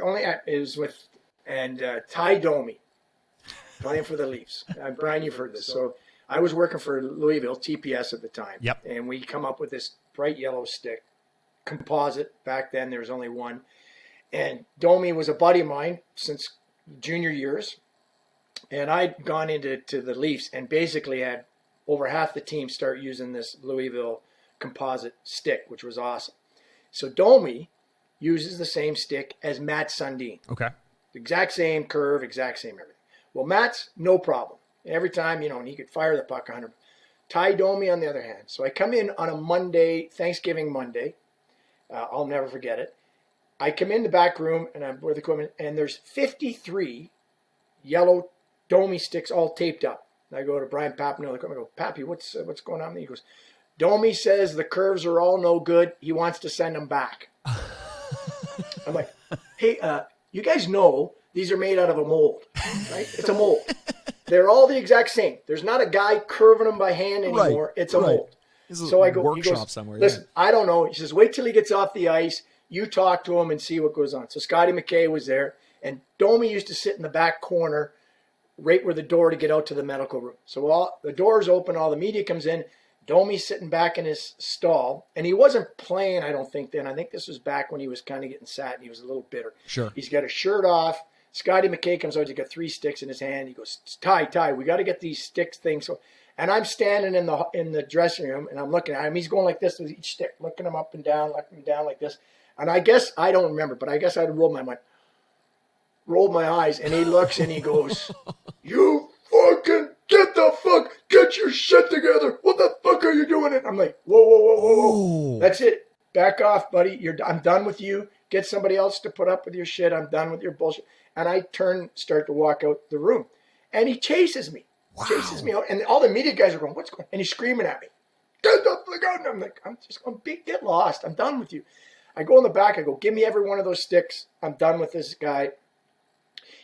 it was with Ty Domi, playing for the Leafs. Brian, you've heard this. So I was working for Louisville, TPS at the time. Yep. And we come up with this bright yellow stick, composite. Back then, there was only one. And Domi was a buddy of mine since junior years. And I'd gone into the Leafs and basically had over half the team start using this Louisville composite stick, which was awesome. So Domi uses the same stick as Matt Sundin. Okay. Exact same curve, exact same everything. Well, Matt's no problem. Every time, and he could fire the puck 100. Ty Domi on the other hand. So I come in on a Monday, Thanksgiving Monday. I'll never forget it. I come in the back room and I'm with the equipment, and there's 53 yellow Domi sticks all taped up. And I go to Brian Papino, I go, Pappy, what's going on? And he goes, Domi says the curves are all no good. He wants to send them back. I'm like, hey, you guys know these are made out of a mold, right? It's a mold. They're all the exact same. There's not a guy curving them by hand anymore. Right, it's a mold. So I go, he goes, somewhere. Listen, I don't know. He says, wait till he gets off the ice. You talk to him and see what goes on. So Scotty McKay was there, and Domi used to sit in the back corner right where the door to get out to the medical room. So all the doors open, all the media comes in. Domi's sitting back in his stall, and he wasn't playing, I don't think, then. I think this was back when he was kind of getting sat, and he was a little bitter. Sure. He's got a shirt off. Scotty McKay comes out. He's got 3 sticks in his hand. He goes, Ty, we got to get these sticks things. So, and I'm standing in the dressing room, and I'm looking at him. He's going like this with each stick, looking him up and down like this. And I guess, I don't remember, but I guess I'd rolled my eyes, and he looks and he goes, you fucking get your shit together. What the fuck are you doing? And I'm like, whoa. That's it. Back off, buddy. I'm done with you. Get somebody else to put up with your shit. I'm done with your bullshit. And I start to walk out the room. And he chases me. Wow. Chases me out. And all the media guys are going, what's going on? And he's screaming at me. Get the fuck out. And I'm like, I'm just going to get lost. I'm done with you. I go in the back. I go, give me every one of those sticks. I'm done with this guy.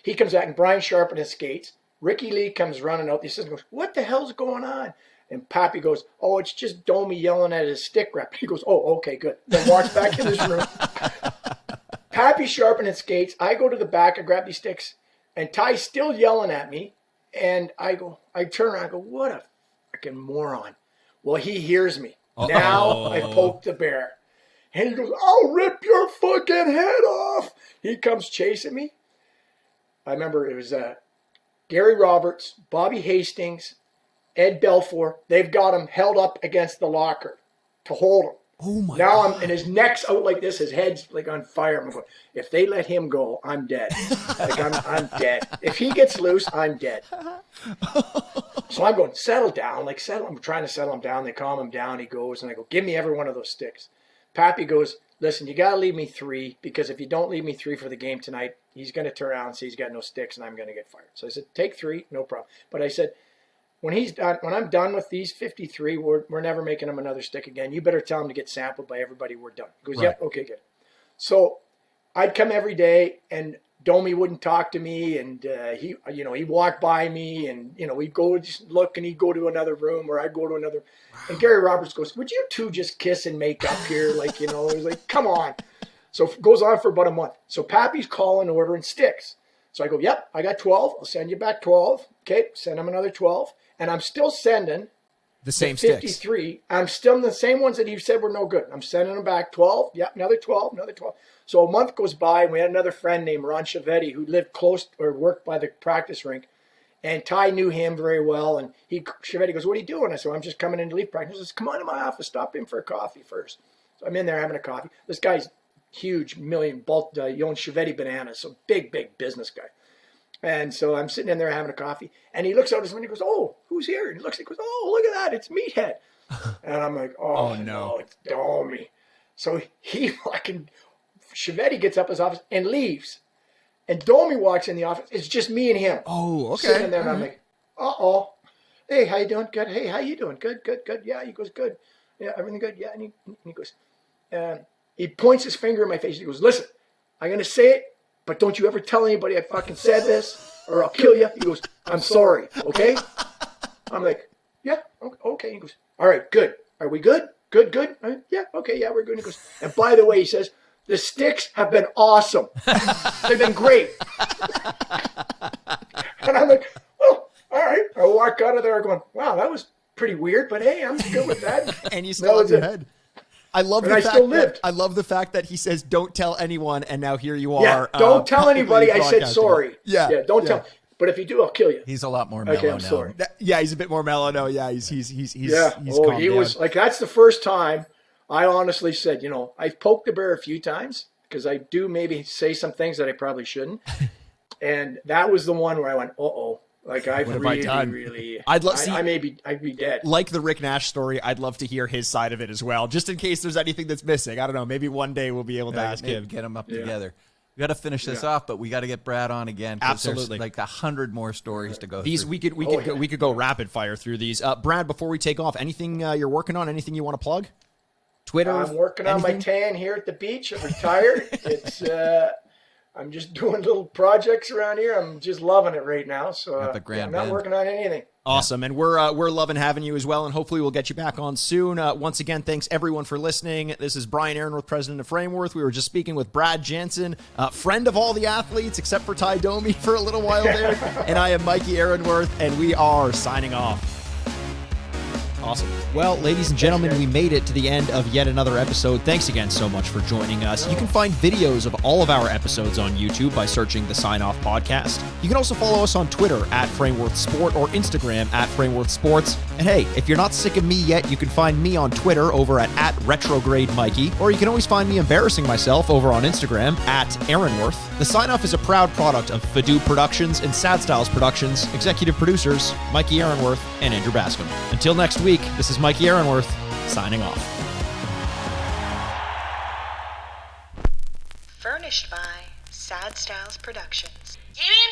He comes out, and Brian Sharpen his skates. Ricky Lee comes running out. He says, what the hell's going on? And Pappy goes, oh, it's just Domi yelling at his stick rep. He goes, oh, okay, good. Then walks back in his room. Pappy sharpening his skates. I go to the back. I grab these sticks. And Ty's still yelling at me. And I turn around. I go, what a freaking moron. Well, he hears me. Uh-oh. Now I poked the bear. And he goes, I'll rip your fucking head off. He comes chasing me. I remember it was Gary Roberts, Bobby Hastings, Ed Belfour. They've got him held up against the locker to hold him. Oh my God. And his neck's out like this. His head's like on fire. I'm going, if they let him go, I'm dead. Like I'm dead. If he gets loose, I'm dead. So I'm going, settle down. I'm trying to settle him down. They calm him down. He goes, and I go, give me every one of those sticks. Pappy goes, listen, you got to leave me 3, because if you don't leave me 3 for the game tonight, he's going to turn around and say he's got no sticks, and I'm going to get fired. So I said, take 3, no problem. But I said, when I'm done with these 53, we're never making him another stick again. You better tell him to get sampled by everybody. We're done. He goes, right. Yep, okay, good. So I'd come every day, and Domi wouldn't talk to me, and he'd walk by me, and we'd go just look, and he'd go to another room, or I'd go to another. Wow. And Gary Roberts goes, would you two just kiss and make up here? It was like, come on. So it goes on for about a month. So Pappy's calling, ordering sticks. So I go, yep, I got 12. I'll send you back 12. Okay, send him another 12. And I'm still sending the same 53. Sticks. I'm still the same ones that he said were no good. I'm sending them back 12. Yep, another 12, another 12. So a month goes by, and we had another friend named Ron Chiavetti who lived close or worked by the practice rink. And Ty knew him very well. And Chiavetti goes, what are you doing? I said, I'm just coming in to leave practice. He says, come on to my office. Stop in for a coffee first. So I'm in there having a coffee. This guy's huge, he owns Chiavetti Bananas, so big business guy. And so I'm sitting in there having a coffee, and he looks out his window and he goes, oh, who's here? And he looks and he goes, oh, look at that, it's Meathead. And I'm like, oh no, it's Domi. So Chiavetti gets up his office and leaves. And Domi walks in the office. It's just me and him. Oh, okay. Sitting there, and I'm like, uh-oh. Hey, how you doing? Good. Hey, how you doing? Good. Yeah, he goes, good. Yeah, everything good? Yeah. And he goes, he points his finger in my face. He goes, listen, I'm going to say it, but don't you ever tell anybody I fucking said this, or I'll kill you. He goes, I'm sorry, okay? I'm like, yeah, okay. He goes, all right, good. Are we good? Good. Yeah, okay, yeah, we're good. He goes, and by the way, he says, the sticks have been awesome. They've been great. And I'm like, oh, all right. I walk out of there going, wow, that was pretty weird, but hey, I'm good with that. And you still have your head. I love I love the fact that he says, don't tell anyone, and now here you are. Yeah, don't tell anybody I said sorry. Yeah, don't tell. But if you do, I'll kill you. He's a lot more mellow Okay, I'm now. sorry. Yeah, he's a bit more mellow. No, yeah, he's Yeah. calmed He down. was like, that's the first time I honestly said, I've poked the bear a few times because I do maybe say some things that I probably shouldn't. And that was the one where I went, uh-oh. Like I've What have I done? really, I'd be dead. Like the Rick Nash story, I'd love to hear his side of it as well, just in case there's anything that's missing. I don't know. Maybe one day we'll be able to ask him. Get them up together. We got to finish this off, but we got to get Brad on again. Absolutely, there's like 100 more stories to go. These through. we could go rapid fire through these. Brad, before we take off, anything you're working on? Anything you want to plug? Twitter. I'm working on my tan here at the beach. I'm retired. It's I'm just doing little projects around here. I'm just loving it right now. So I'm not working on anything. Awesome. And we're loving having you as well. And hopefully we'll get you back on soon. Once again, thanks everyone for listening. This is Brian Aaronworth, president of Frameworth. We were just speaking with Brad Jansen, friend of all the athletes except for Ty Domi for a little while there. And I am Mikey Aaronworth, and we are signing off. Awesome. Well, ladies and gentlemen, we made it to the end of yet another episode. Thanks again so much for joining us. You can find videos of all of our episodes on YouTube by searching the Sign Off Podcast. You can also follow us on Twitter at Frameworth Sport or Instagram at Frameworth Sports. And hey, if you're not sick of me yet, you can find me on Twitter over at Retrograde Mikey, or you can always find me embarrassing myself over on Instagram at Aaronworth. The Sign Off is a proud product of Fadoo Productions and Sad Styles Productions, executive producers Mikey Aaronworth and Andrew Bascom. Until next week, this is Mikey Aaronworth, signing off. Furnished by Sad Styles Productions. Give me